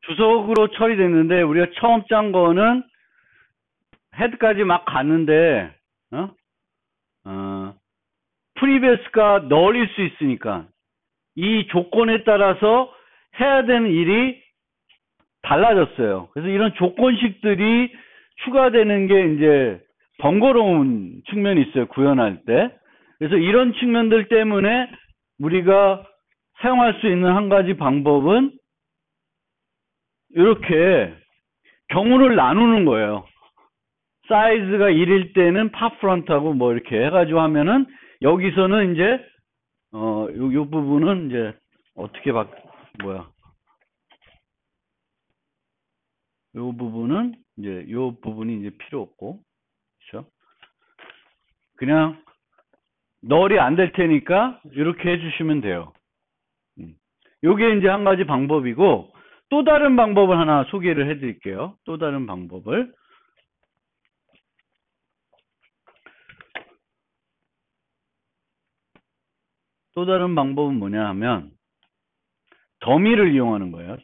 주석으로 처리됐는데 우리가 처음 짠 거는 헤드까지 막 갔는데 프리베스가 널일 수 있으니까 이 조건에 따라서 해야 되는 일이 달라졌어요. 그래서 이런 조건식들이 추가되는 게 이제 번거로운 측면이 있어요. 구현할 때. 그래서 이런 측면들 때문에 우리가 사용할 수 있는 한 가지 방법은 이렇게 경우를 나누는 거예요. 사이즈가 1일 때는 팝프런트하고 뭐 이렇게 해가지고 하면은 여기서는 이제 요 부분은 이제 어떻게 요 부분은 이제 요 부분이 이제 필요 없고, 그렇죠? 그냥 널이 안 될 테니까 이렇게 해주시면 돼요. 요게 이제 한 가지 방법이고, 또 다른 방법을 하나 소개를 해드릴게요. 또 다른 방법을. 또 다른 방법은 뭐냐 하면 더미를 이용하는 거예요.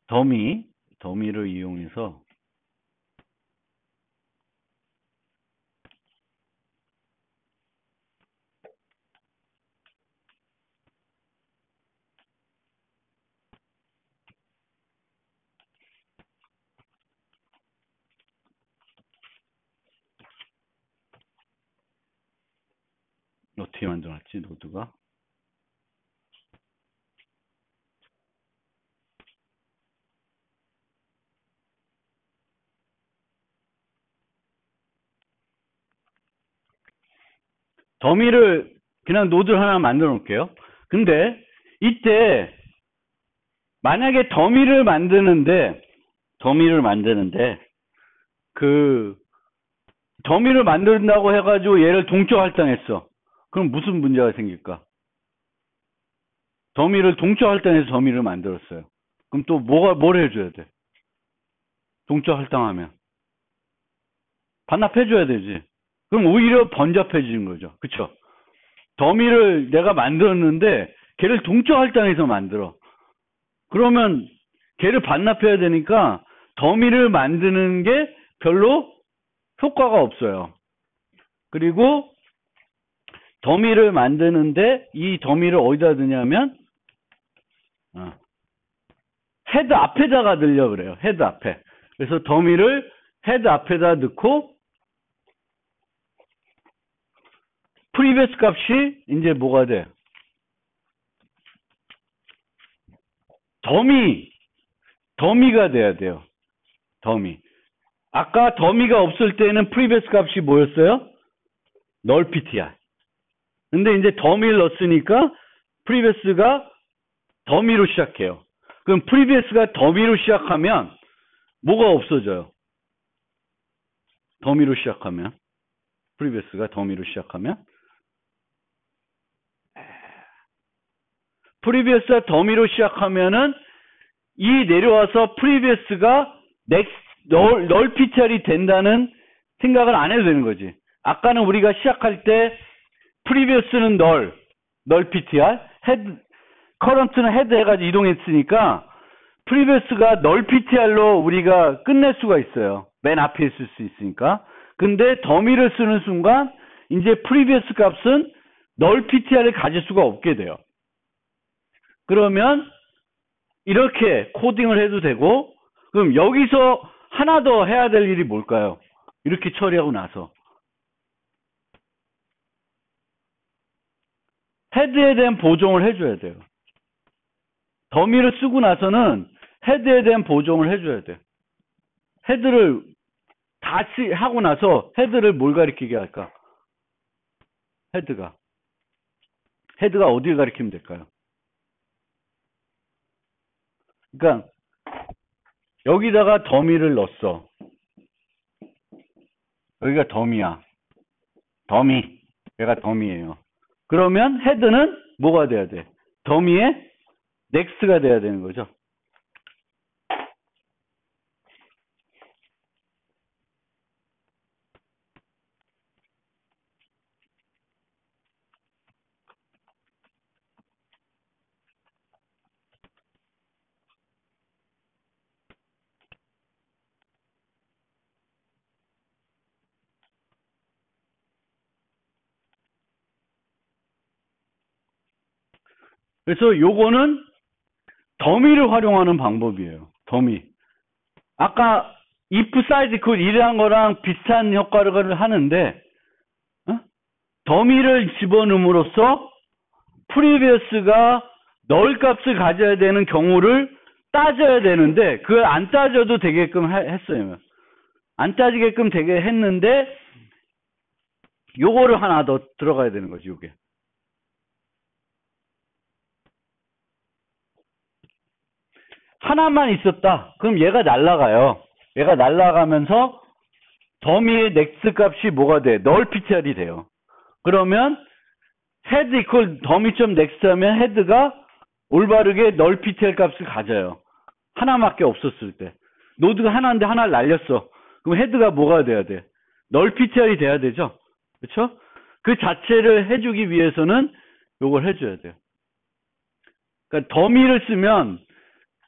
더미를 이용해서 어떻게 만들어놨지, 노드가? 더미를 그냥 노드 하나 만들어 놓을게요. 근데 이때 만약에 더미를 만드는데 그 더미를 만든다고 해가지고 얘를 동적 할당했어. 그럼 무슨 문제가 생길까? 더미를 동적 할당해서 더미를 만들었어요. 그럼 또 뭘 해줘야 돼? 동적 할당하면 반납해줘야 되지. 그럼 오히려 번잡해지는 거죠. 그쵸? 더미를 내가 만들었는데 걔를 동적 할당해서 만들어. 그러면 걔를 반납해야 되니까 더미를 만드는 게 별로 효과가 없어요. 그리고 더미를 만드는데 이 더미를 어디다 넣냐면 헤드 앞에다가 넣으려고 그래요. 헤드 앞에. 그래서 더미를 헤드 앞에다 넣고 프리베스 값이 이제 뭐가 돼? 더미가 돼야 돼요. 더미. 아까 더미가 없을 때는 프리베스 값이 뭐였어요? 널 PTR. 근데 이제 더미를 넣었으니까 프리베스가 더미로 시작해요. 그럼 프리베스가 더미로 시작하면 뭐가 없어져요? 프리베스가 더미로 시작하면 프리비어스가 더미로 시작하면은 이 내려와서 프리비어스가 널 PTR이 된다는 생각을 안 해도 되는 거지. 아까는 우리가 시작할 때 프리비어스는 널 PTR, 커런트는 헤드 해가지고 이동했으니까 프리비어스가 널 PTR로 우리가 끝낼 수가 있어요. 맨 앞에 있을 수 있으니까. 근데 더미를 쓰는 순간 이제 프리비어스 값은 널 PTR을 가질 수가 없게 돼요. 그러면 이렇게 코딩을 해도 되고, 그럼 여기서 하나 더 해야 될 일이 뭘까요? 이렇게 처리하고 나서 헤드에 대한 보정을 해줘야 돼요. 더미를 쓰고 나서는 헤드에 대한 보정을 해줘야 돼요. 헤드를 다 하고 나서 헤드를 뭘 가리키게 할까? 헤드가 어디를 가리키면 될까요? 그러니까 여기다가 더미를 넣었어. 여기가 더미야. 얘가 더미예요. 그러면 헤드는 뭐가 돼야 돼? 더미에 넥스트가 돼야 되는 거죠. 그래서 요거는 더미를 활용하는 방법이에요. 더미. 아까 if size equal 1이란 거랑 비슷한 효과를 하는데 더미를 집어넣음으로써 previous가 null 값을 가져야 되는 경우를 따져야 되는데 그걸 안 따져도 되게끔 했어요. 안 따지게끔 되게 했는데 요거를 하나 더 들어가야 되는 거지. 요게. 하나만 있었다. 그럼 얘가 날아가요. 얘가 날아가면서 더미의 넥스 값이 뭐가 돼? null ptr이 돼요. 그러면 head equal 더미.next 하면 head가 올바르게 null ptr 값을 가져요. 하나밖에 없었을 때. 노드가 하나인데 하나를 날렸어. 그럼 헤드가 뭐가 돼야 돼? null ptr이 돼야 되죠. 그렇죠? 그 자체를 해주기 위해서는 요걸 해줘야 돼요. 그러니까 더미를 쓰면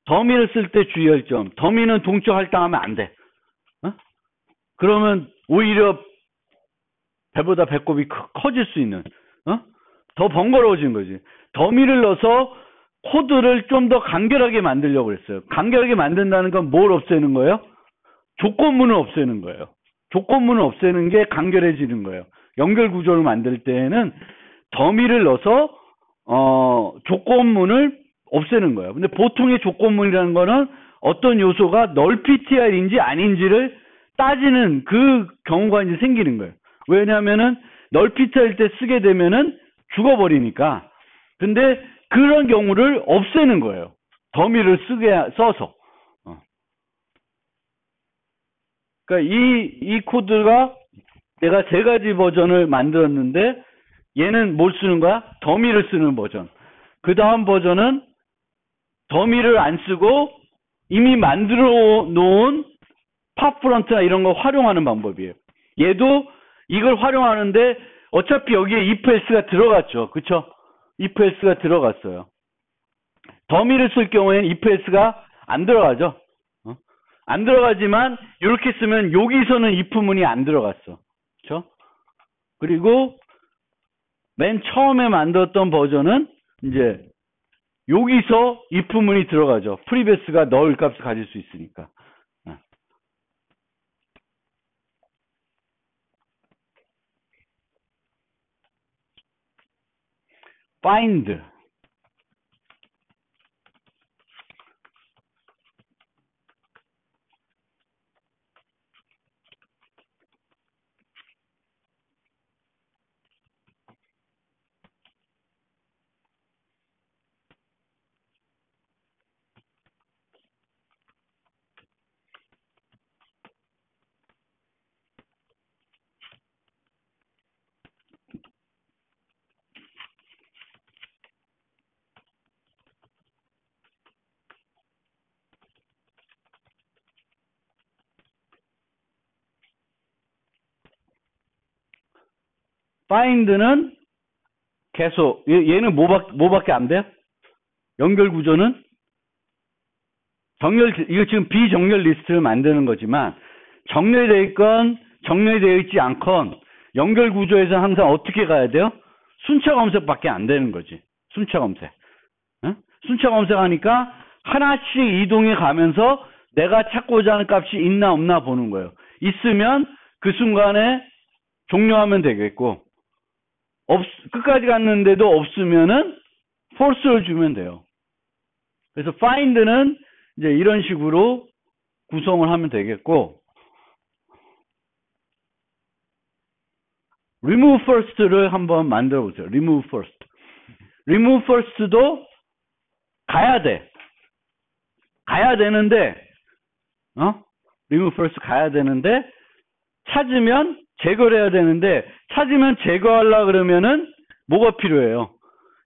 더미를 쓸 때 주의할 점. 더미는 동적 할당하면 안 돼. 그러면 오히려 배보다 배꼽이 커질 수 있는 더 번거로워진 거지. 더미를 넣어서 코드를 좀 더 간결하게 만들려고 했어요. 간결하게 만든다는 건 뭘 없애는 거예요? 조건문을 없애는 거예요. 조건문을 없애는 게 간결해지는 거예요. 연결 구조를 만들 때에는 더미를 넣어서 조건문을 없애는 거예요. 근데 보통의 조건문이라는 거는 어떤 요소가 null ptr인지 아닌지를 따지는 그 경우가 이제 생기는 거예요. 왜냐하면은 null ptr일 때 쓰게 되면은 죽어버리니까. 근데 그런 경우를 없애는 거예요. 더미를 써서. 그러니까 이 코드가 내가 세 가지 버전을 만들었는데 얘는 뭘 쓰는 거야? 더미를 쓰는 버전. 그 다음 버전은 더미를 안 쓰고 이미 만들어 놓은 팝프런트나 이런 거 활용하는 방법이에요. 얘도 이걸 활용하는데 어차피 여기에 if else가 들어갔죠. 그쵸? if else가 들어갔어요. 더미를 쓸 경우에는 if else가 안 들어가죠. 안 들어가지만 이렇게 쓰면 여기서는 if문이 안 들어갔어. 그쵸? 그리고 맨 처음에 만들었던 버전은 이제 여기서 if문이 들어가죠. previous가 null 값을 가질 수 있으니까. find. find는 계속 얘는 뭐밖에 안 돼요? 연결 구조는 이거 지금 비정렬 리스트를 만드는 거지만 정렬되어 있건 정렬되어 있지 않건 연결 구조에서 항상 어떻게 가야 돼요? 순차 검색밖에 안 되는 거지. 순차 검색. 순차 검색하니까 하나씩 이동해 가면서 내가 찾고자 하는 값이 있나 없나 보는 거예요. 있으면 그 순간에 종료하면 되겠고 끝까지 갔는데도 없으면은 false를 주면 돼요. 그래서 find는 이제 이런 식으로 구성을 하면 되겠고 remove first를 한번 만들어 보세요. remove first. remove first도 가야 돼. 가야 되는데 remove first 가야 되는데 찾으면 제거를 해야 되는데 찾으면 제거하려고 그러면은 뭐가 필요해요?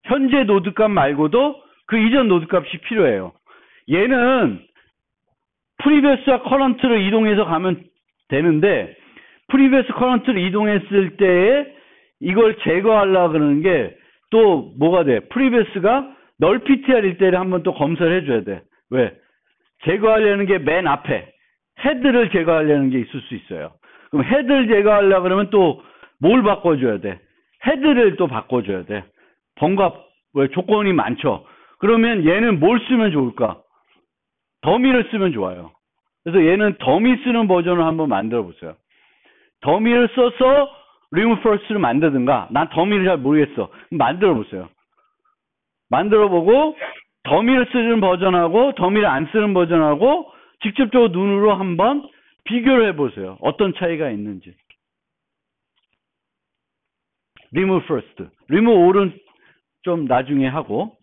현재 노드값 말고도 그 이전 노드값이 필요해요. 얘는 previous와 current로 이동해서 가면 되는데 previous current로 이동했을 때에 이걸 제거하려고 그러는 게 또 뭐가 돼? previous가 null ptr일 때를 한번 또 검사를 해줘야 돼. 왜? 제거하려는 게 맨 앞에 헤드를 제거하려는 게 있을 수 있어요. 그럼 헤드를 제거하려고 그러면 또 뭘 바꿔줘야 돼? 헤드를 또 바꿔줘야 돼. 왜 조건이 많죠. 그러면 얘는 뭘 쓰면 좋을까? 더미를 쓰면 좋아요. 그래서 얘는 더미 쓰는 버전을 한번 만들어 보세요. 더미를 써서 remove first를 만들든가, 난 더미를 잘 모르겠어. 만들어 보세요. 만들어 보고 더미를 쓰는 버전하고 더미를 안 쓰는 버전하고 직접적으로 눈으로 한번 비교를 해보세요. 어떤 차이가 있는지. remove first. remove all은 좀 나중에 하고.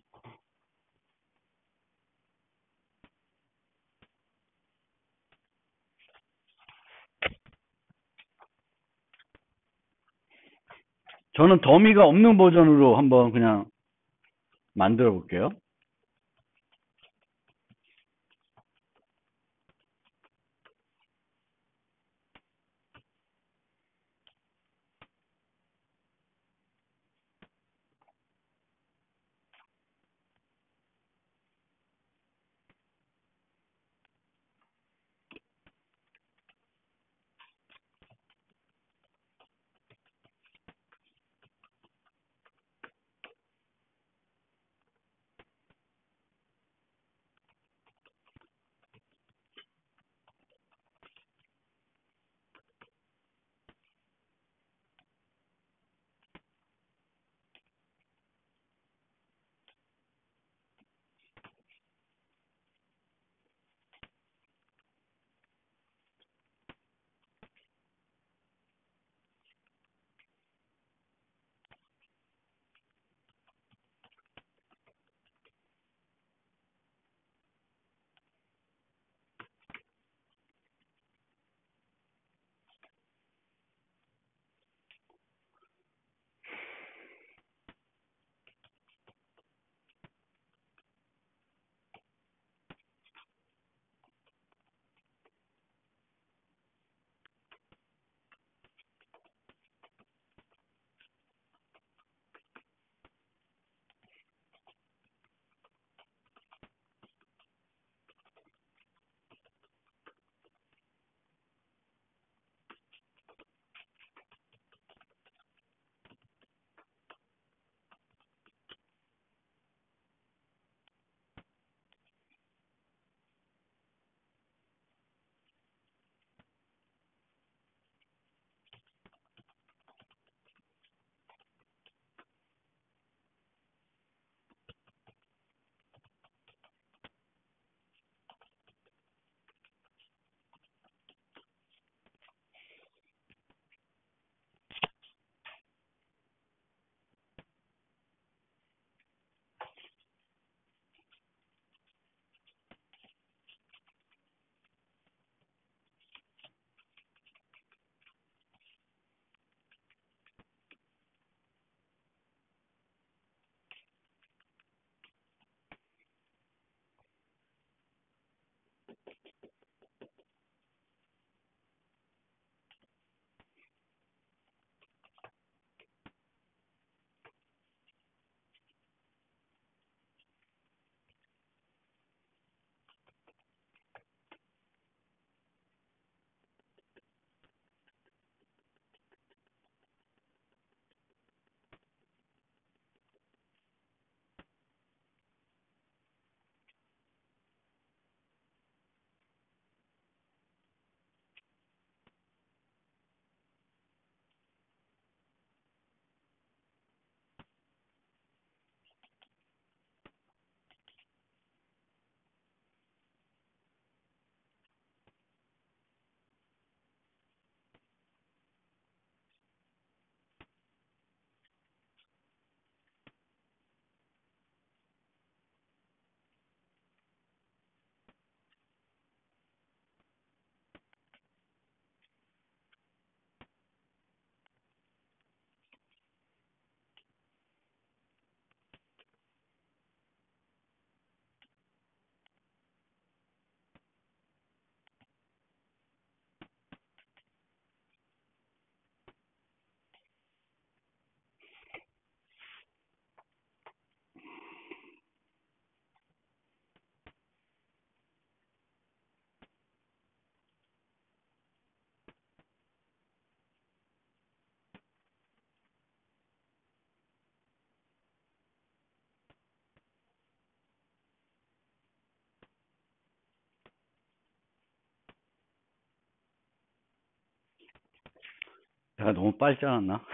저는 더미가 없는 버전으로 한번 그냥 만들어 볼게요. 내가 너무 빨리 짜놨나?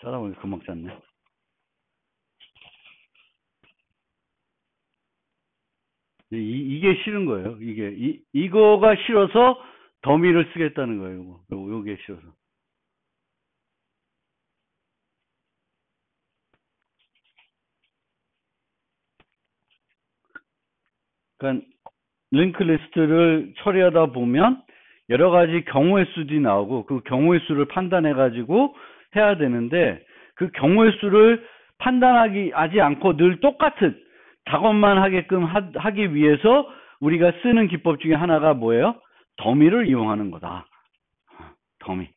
짜다 보니까 금방 짰네. 이게 싫은 거예요. 이거가 싫어서 더미를 쓰겠다는 거예요. 요게 싫어서. 그러니까 링크 리스트를 처리하다 보면 여러 가지 경우의 수들이 나오고 그 경우의 수를 판단해 가지고 해야 되는데 그 경우의 수를 판단하지 않고 늘 똑같은 작업만 하게끔 하기 위해서 우리가 쓰는 기법 중에 하나가 뭐예요? 더미를 이용하는 거다. 더미.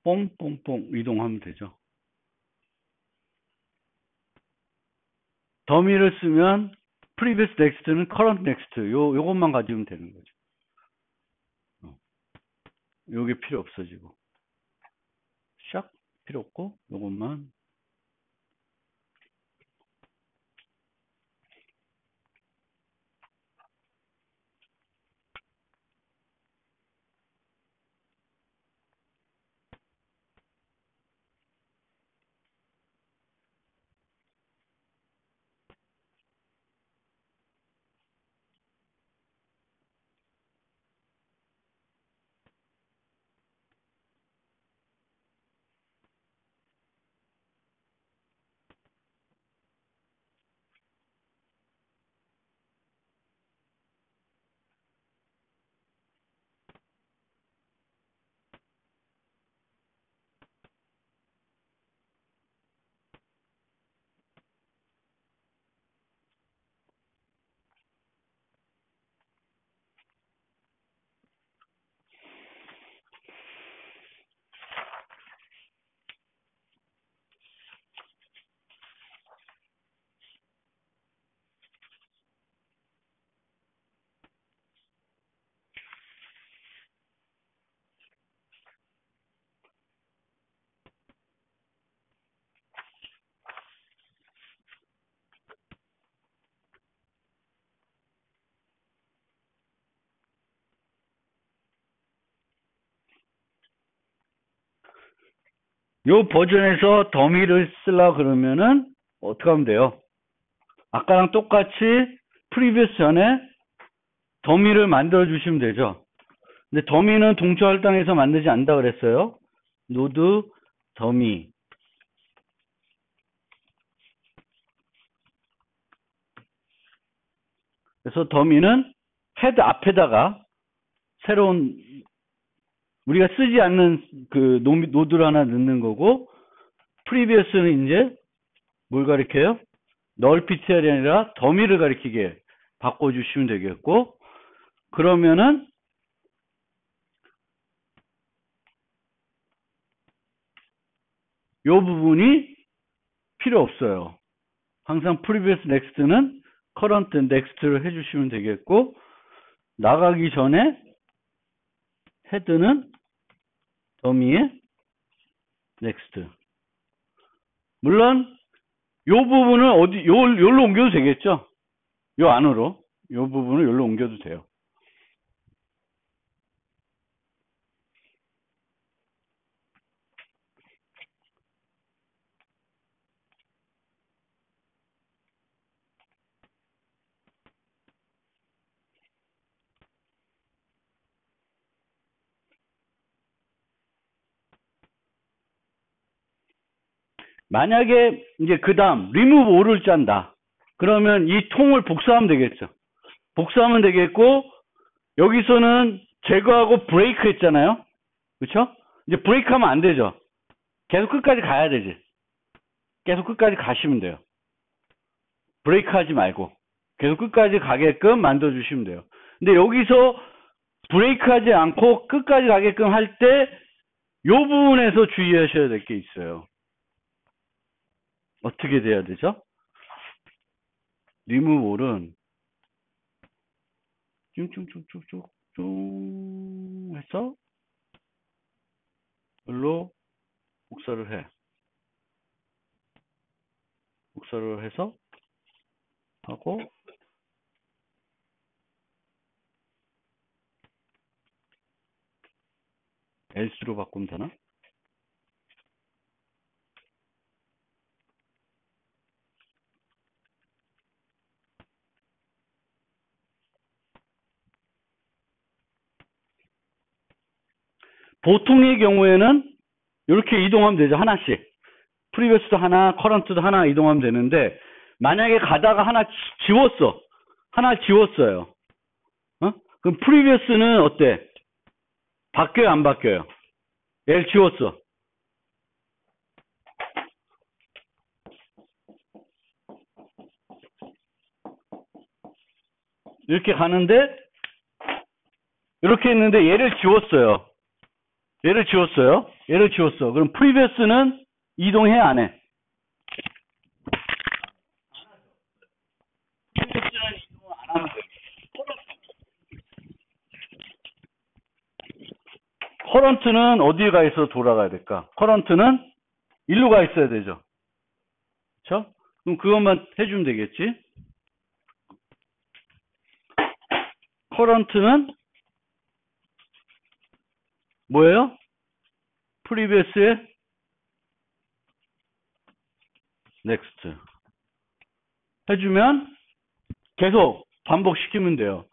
뽕뽕뽕 이동하면 되죠. 더미를 쓰면 previous next는 current next 요것만 가지면 되는 거죠. 요게 필요 없어지고 샥 필요 없고 요것만 요 버전에서 더미를 쓰려 그러면은 어떻게 하면 돼요? 아까랑 똑같이 previous 전에 더미를 만들어 주시면 되죠. 근데 더미는 동초 할당에서 만들지 않는다 그랬어요. 노드 더미. 그래서 더미는 헤드 앞에다가 새로운 우리가 쓰지 않는 그 노드를 하나 넣는 거고 previous는 이제 뭘 가리켜요? 널 PTR이 아니라 더미를 가리키게 바꿔주시면 되겠고 그러면은 요 부분이 필요 없어요. 항상 previous next는 current next를 해주시면 되겠고 나가기 전에 헤드는 더미의 next. 물론 요 부분은 요로 옮겨도 되겠죠? 요 안으로 요 부분을 요로 옮겨도 돼요. 만약에 이제 그 다음 remove all을 짠다. 그러면 이 통을 복사하면 되겠죠. 복사하면 되겠고 여기서는 제거하고 브레이크 했잖아요. 그렇죠? 이제 브레이크 하면 안 되죠. 계속 끝까지 가야 되지. 계속 끝까지 가시면 돼요. 브레이크 하지 말고 계속 끝까지 가게끔 만들어 주시면 돼요. 근데 여기서 브레이크 하지 않고 끝까지 가게끔 할 때 이 부분에서 주의하셔야 될 게 있어요. 어떻게 돼야 되죠? 리무볼은 쭉쭉쭉쭉쭉 해서 여기로 복사를 해. 복사를 해서 하고 else로 바꾸면 되나? 보통의 경우에는 이렇게 이동하면 되죠. 하나씩. 프리비어스도 하나, 커런트도 하나 이동하면 되는데 만약에 가다가 하나 지웠어. 하나 지웠어요. 그럼 프리비어스는 어때? 바뀌어요, 안 바뀌어요? 얘를 지웠어. 이렇게 가는데 이렇게 했는데 얘를 지웠어요. 얘를 지웠어요. 얘를 지웠어. 그럼 프리비어스는 이동해, 안 해? 프리비어스는 이동을 안 하면 돼. 커런트는 어디에 가 있어 돌아가야 될까? 커런트는 일로 가 있어야 되죠. 그렇죠? 그럼 그것만 해주면 되겠지. 커런트는 뭐예요? 프리비어스의 넥스트 해주면 계속 반복시키면 돼요.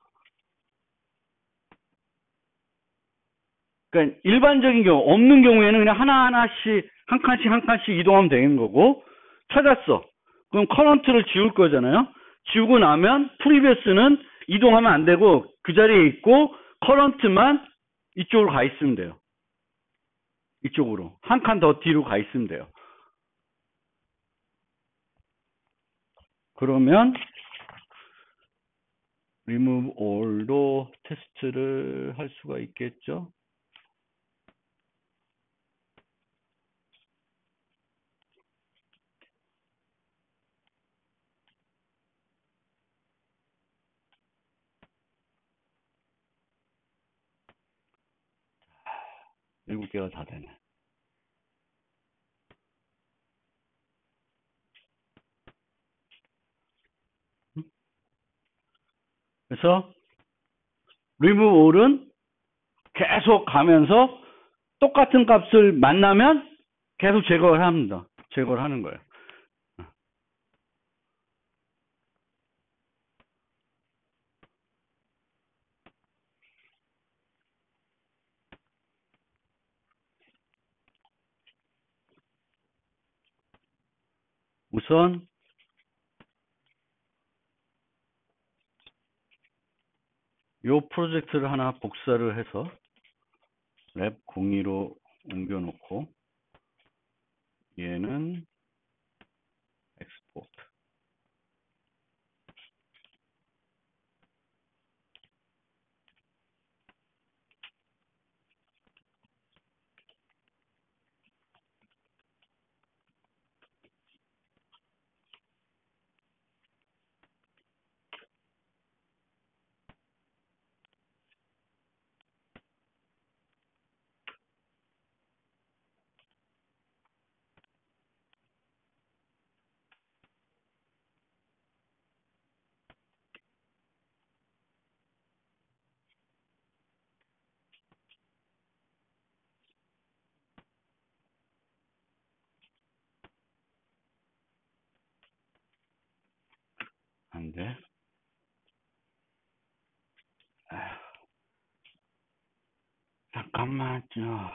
그러니까 일반적인 경우, 없는 경우에는 그냥 하나하나씩, 한 칸씩 이동하면 되는 거고, 찾았어. 그럼 커런트를 지울 거잖아요. 지우고 나면 프리비어스는 이동하면 안 되고 그 자리에 있고 커런트만 이쪽으로 가 있으면 돼요. 이쪽으로. 한 칸 더 뒤로 가 있으면 돼요. 그러면 remove all로 테스트를 할 수가 있겠죠. 일곱 개가 다 되네. 그래서 remove all은 계속 가면서 똑같은 값을 만나면 계속 제거를 합니다. 제거를 하는 거예요. 우선 이 프로젝트를 하나 복사를 해서 랩 02로 옮겨 놓고 얘는 엑스포트 안 돼. 잠깐만요.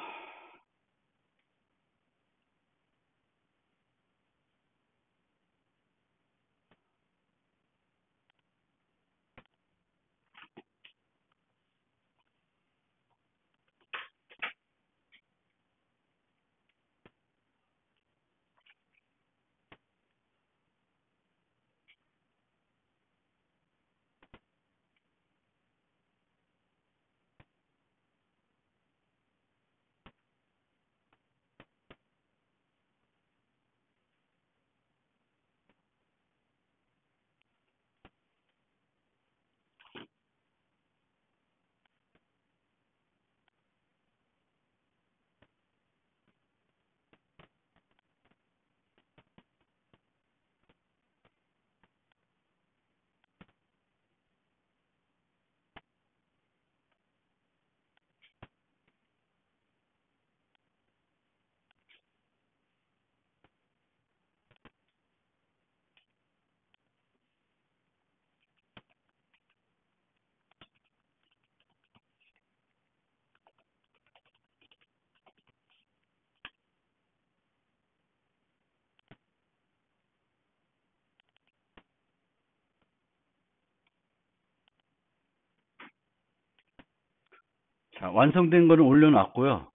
자, 완성된 거는 올려놨고요.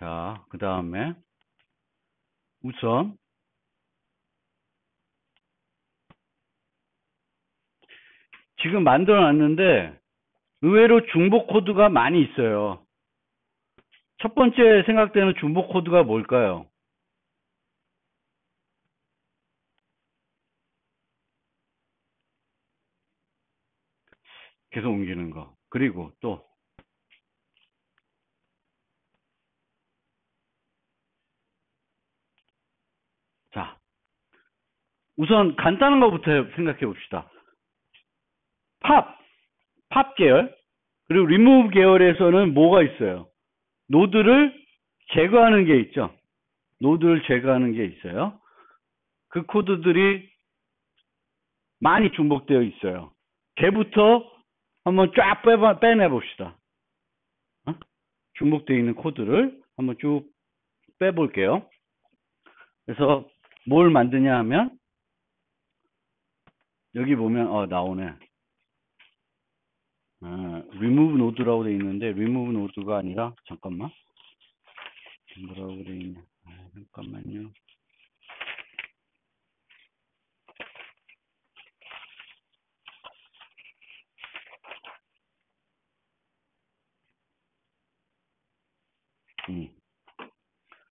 자, 그 다음에 우선 지금 만들어 놨는데 의외로 중복 코드가 많이 있어요. 첫 번째 생각되는 중복 코드가 뭘까요? 계속 옮기는 거. 그리고 또 자, 우선 간단한 것부터 생각해 봅시다. 팝 계열, 그리고 remove 계열에서는 뭐가 있어요? 노드를 제거하는 게 있죠. 노드를 제거하는 게 있어요. 그 코드들이 많이 중복되어 있어요. 걔부터 한번 쫙 빼내 봅시다. 중복되어 있는 코드를 한번 쭉 빼볼게요. 그래서 뭘 만드냐 하면 여기 보면 나오네. remove 노드라고 돼 있는데 remove 노드가 아니라 잠깐만. 뭐라고 돼 있냐? 잠깐만요.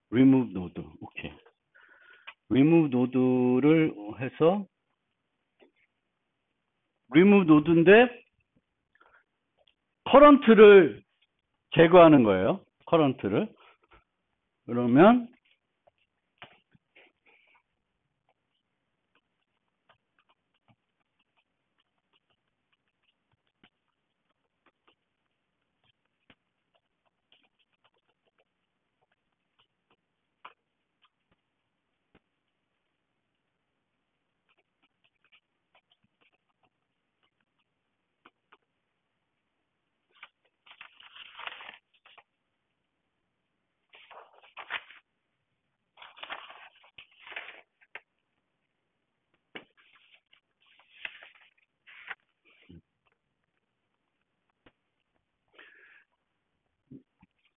remove 노드. 오케이. remove 노드를 해서 remove 노드인데 current를 제거하는 거예요. current를. 그러면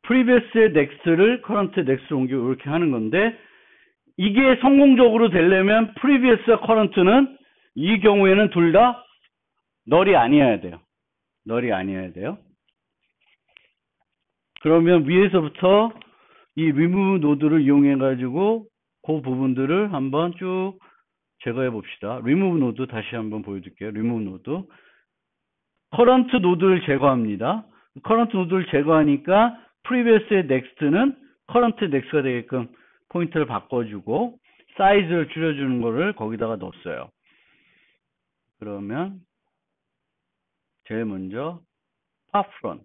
previous의 next를 current의 next로 옮기고 이렇게 하는 건데 이게 성공적으로 되려면 previous와 current는 이 경우에는 둘 다 null이 아니어야 돼요. null이 아니어야 돼요. 그러면 위에서부터 이 remove 노드를 이용해 가지고 그 부분들을 한번 쭉 제거해 봅시다. remove 노드 다시 한번 보여줄게요. remove 노드. current 노드를 제거합니다. current 노드를 제거하니까 previous의 next는 current next가 되게끔 포인트를 바꿔주고 사이즈를 줄여주는 거를 거기다가 넣었어요. 그러면 제일 먼저 popfront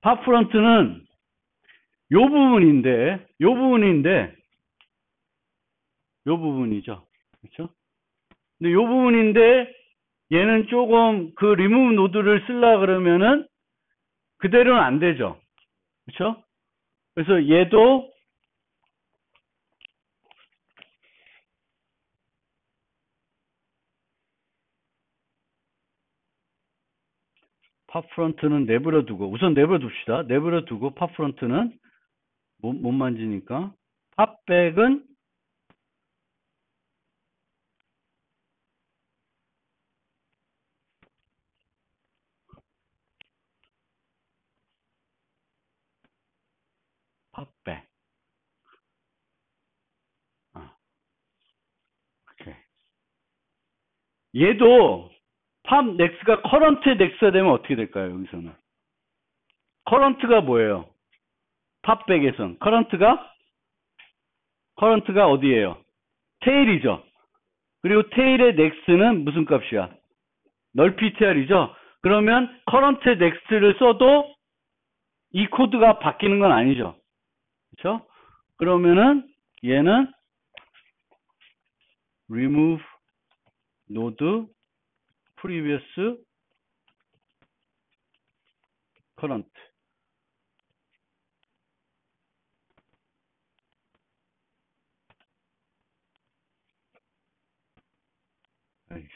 popfront는 요 부분이죠. 그렇죠? 근데 요 부분인데 얘는 조금 그 remove 노드를 쓰려 그러면은 그대로는 안 되죠. 그렇죠? 그래서 얘도 popfront는 내버려 두고 우선 내버려 둡시다. 내버려 두고 popfront는 못 만지니까 popback은 popback. 오케이. 얘도 pop next가 current next가 되면 어떻게 될까요? 여기서는 current가 뭐예요? popback에선 current가 어디예요? tail이죠. 그리고 tail의 next는 무슨 값이야? null ptr이죠. 그러면 current next를 써도 이 코드가 바뀌는 건 아니죠. 그렇죠? 그러면은 얘는 remove node previous current 아이씨.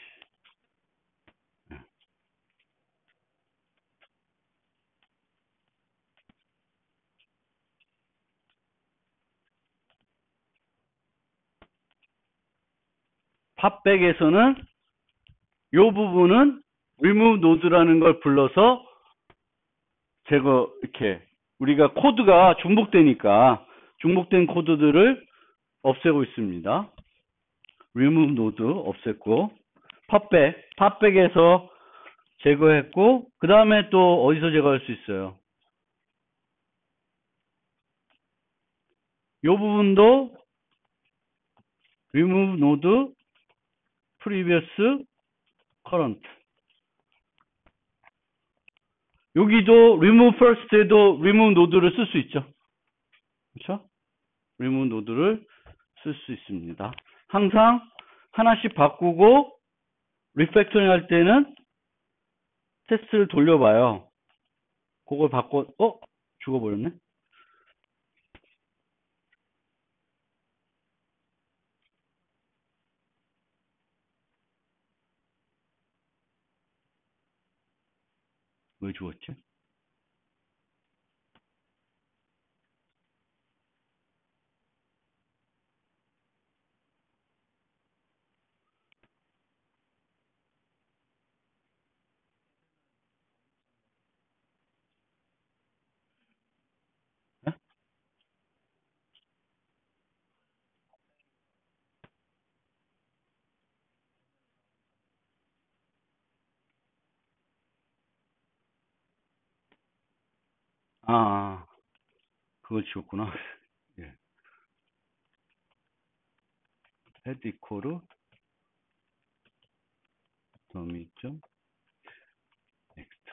팝백에서는 요 부분은 remove node라는 걸 불러서 제거, 이렇게 우리가 코드가 중복되니까 중복된 코드들을 없애고 있습니다. remove node 없앴고, 팝백에서 제거했고, 그 다음에 또 어디서 제거할 수 있어요? 요 부분도 remove node previous current. 여기도 remove first에도 remove node를 쓸 수 있죠. 그렇죠? remove node를 쓸 수 있습니다. 항상 하나씩 바꾸고 리팩토링 할 때는 테스트를 돌려봐요. 그걸 죽어버렸네? 왜 죽었지? 네? 아, 그걸 지웠구나. 예. 헤드 이코르 더미 점 넥스트.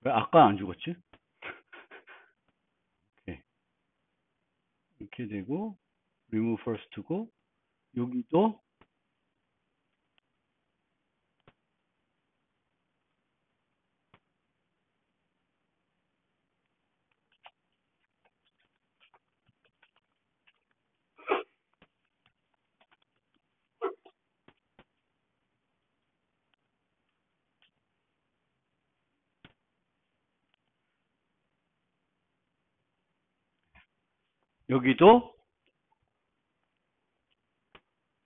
왜 아까 안 죽었지? 네. 이렇게 되고 remove first고 여기도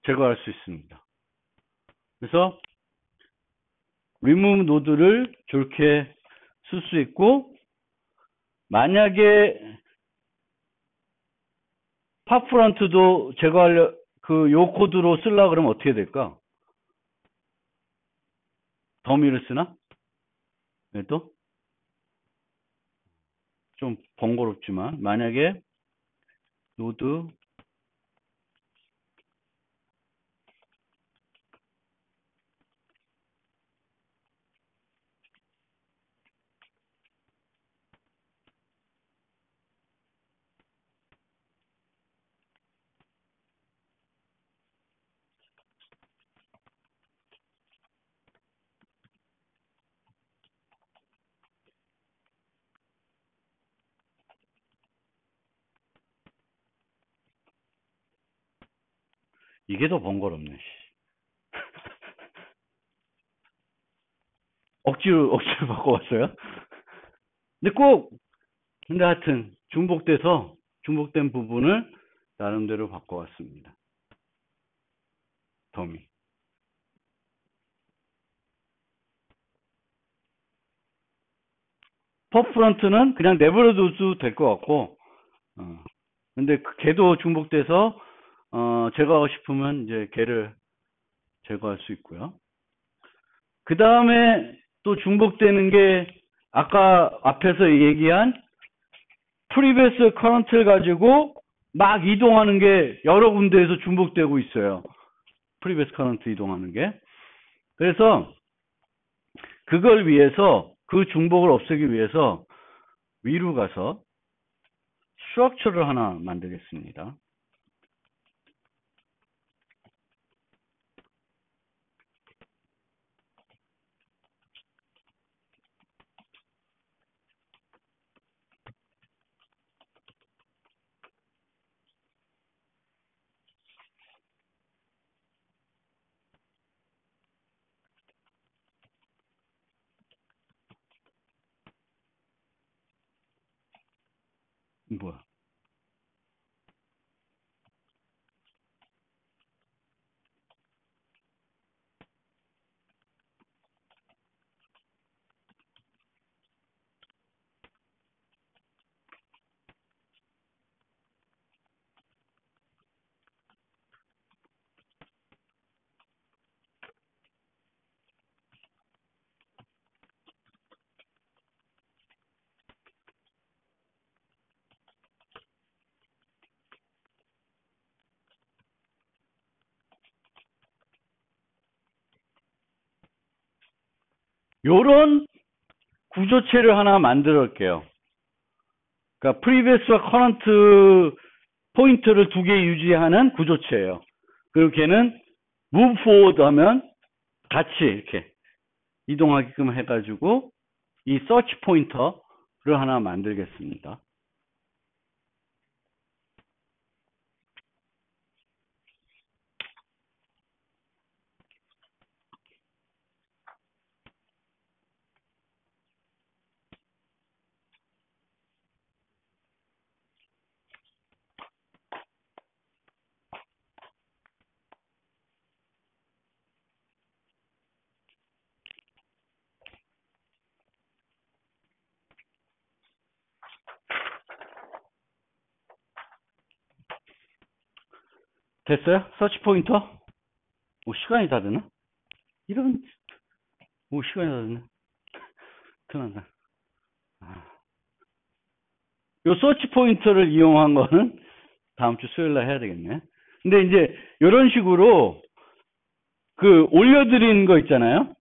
제거할 수 있습니다. 그래서 remove 노드를 저렇게 쓸 수 있고, 만약에 팝프런트도 제거하려 요 코드로 쓰려고 그러면 어떻게 될까? 더미를 쓰나? 또 좀 번거롭지만, 만약에 노드 이게 더 번거롭네. 억지로 바꿔왔어요. 근데 하여튼 중복된 부분을 나름대로 바꿔왔습니다. 더미. 퍼프런트는 그냥 내버려둬도 될 것 같고, 근데 걔도 중복돼서 제거하고 싶으면 이제 걔를 제거할 수 있고요. 그 다음에 또 중복되는 게 아까 앞에서 얘기한 프리베스 커런트를 가지고 막 이동하는 게 여러 군데에서 중복되고 있어요. 프리베스 커런트 이동하는 게. 그래서 그걸 위해서, 그 중복을 없애기 위해서 위로 가서 스트럭처를 하나 만들겠습니다. 뭐야? 요런 구조체를 하나 만들어 올게요. 그러니까 previous와 current 포인트를 두 개 유지하는 구조체예요. 그리고 걔는 move forward 하면 같이 이렇게 이동하게끔 해가지고 이 search 포인터를 하나 만들겠습니다. 됐어요? 서치 포인터? 오, 시간이 다 되나? 이런, 오, 시간이 다 되네. 큰일 났다. 요 서치 포인터를 이용한 거는 다음 주 수요일 날 해야 되겠네. 근데 이제, 이런 식으로, 올려드린 거 있잖아요?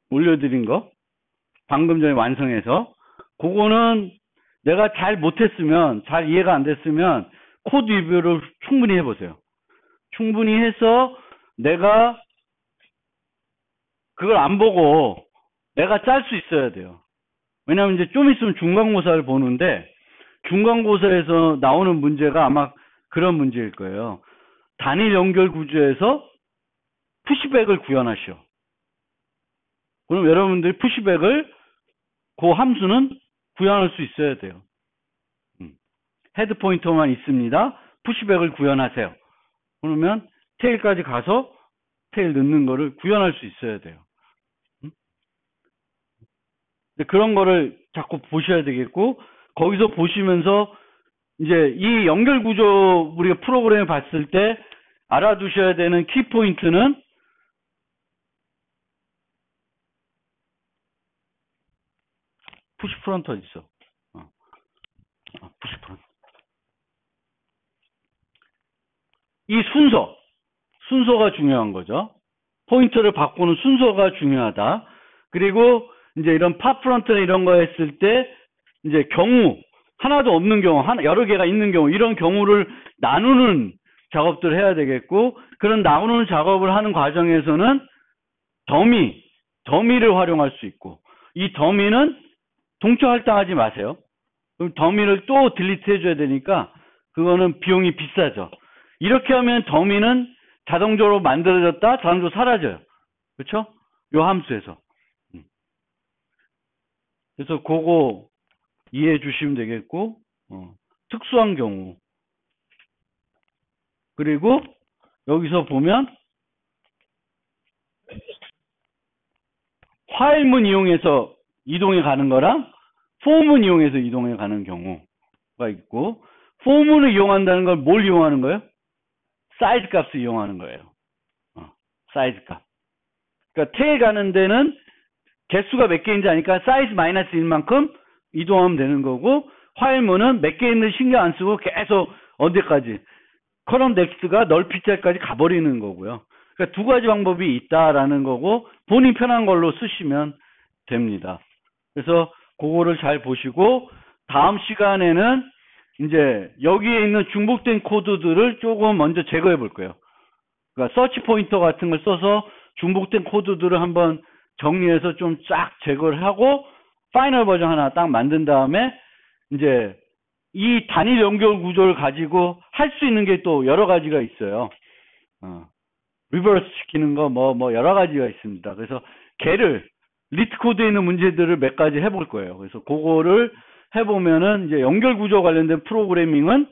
올려드린 거. 방금 전에 완성해서. 그거는 내가 잘 못했으면, 잘 이해가 안 됐으면, 코드 리뷰를 충분히 해보세요. 충분히 해서 내가 그걸 안 보고 내가 짤 수 있어야 돼요. 왜냐하면 이제 좀 있으면 중간고사를 보는데 중간고사에서 나오는 문제가 아마 그런 문제일 거예요. 단일 연결 구조에서 푸시백을 구현하시오. 그럼 여러분들이 푸시백을 그 함수는 구현할 수 있어야 돼요. 헤드 포인터만 있습니다. 푸시백을 구현하세요. 그러면 테일까지 가서 테일 넣는 거를 구현할 수 있어야 돼요. 그런 거를 자꾸 보셔야 되겠고, 거기서 보시면서 이제 이 연결 구조 우리가 프로그램을 봤을 때 알아두셔야 되는 키포인트는 푸시 프론트 어디 있어? 푸시 프론트. 이 순서가 중요한 거죠. 포인터를 바꾸는 순서가 중요하다. 그리고 이제 이런 팝 프론트나 이런 거 했을 때 이제 경우 하나도 없는 경우, 여러 개가 있는 경우, 이런 경우를 나누는 작업들을 해야 되겠고, 그런 나누는 작업을 하는 과정에서는 더미를 활용할 수 있고, 이 더미는 동체 할당하지 마세요. 그럼 더미를 또 딜리트 해줘야 되니까 그거는 비용이 비싸죠. 이렇게 하면 더미는 자동적으로 만들어졌다, 자동적으로 사라져요. 그렇죠? 요 함수에서. 그래서 그거 이해해 주시면 되겠고, 특수한 경우. 그리고 여기서 보면 화일문 이용해서 이동해 가는 거랑 포문 이용해서 이동해 가는 경우가 있고, 포문을 이용한다는 걸 뭘 이용하는 거예요? 사이즈 값을 이용하는 거예요. 사이즈 값. 그러니까 테일 가는 데는 개수가 몇 개인지 아니까 사이즈 마이너스 1만큼 이동하면 되는 거고, 화일문은 몇 개 있는지 신경 안 쓰고 계속 어디까지 커럼 넥스트가 널피텔까지 가버리는 거고요. 그러니까 두 가지 방법이 있다라는 거고, 본인 편한 걸로 쓰시면 됩니다. 그래서 그거를 잘 보시고, 다음 시간에는 이제 여기에 있는 중복된 코드들을 조금 먼저 제거해 볼 거예요. 그러니까 서치 포인터 같은 걸 써서 중복된 코드들을 한번 정리해서 좀 쫙 제거를 하고, 파이널 버전 하나 딱 만든 다음에 이제 이 단일 연결 구조를 가지고 할 수 있는 게 또 여러 가지가 있어요. 리버스 시키는 거 뭐 여러 가지가 있습니다. 그래서 걔를 리트 코드에 있는 문제들을 몇 가지 해볼 거예요. 그래서 그거를 해보면은 이제 연결 구조 관련된 프로그래밍은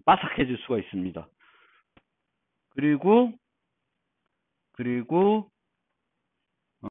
빠삭해질 수가 있습니다. 그리고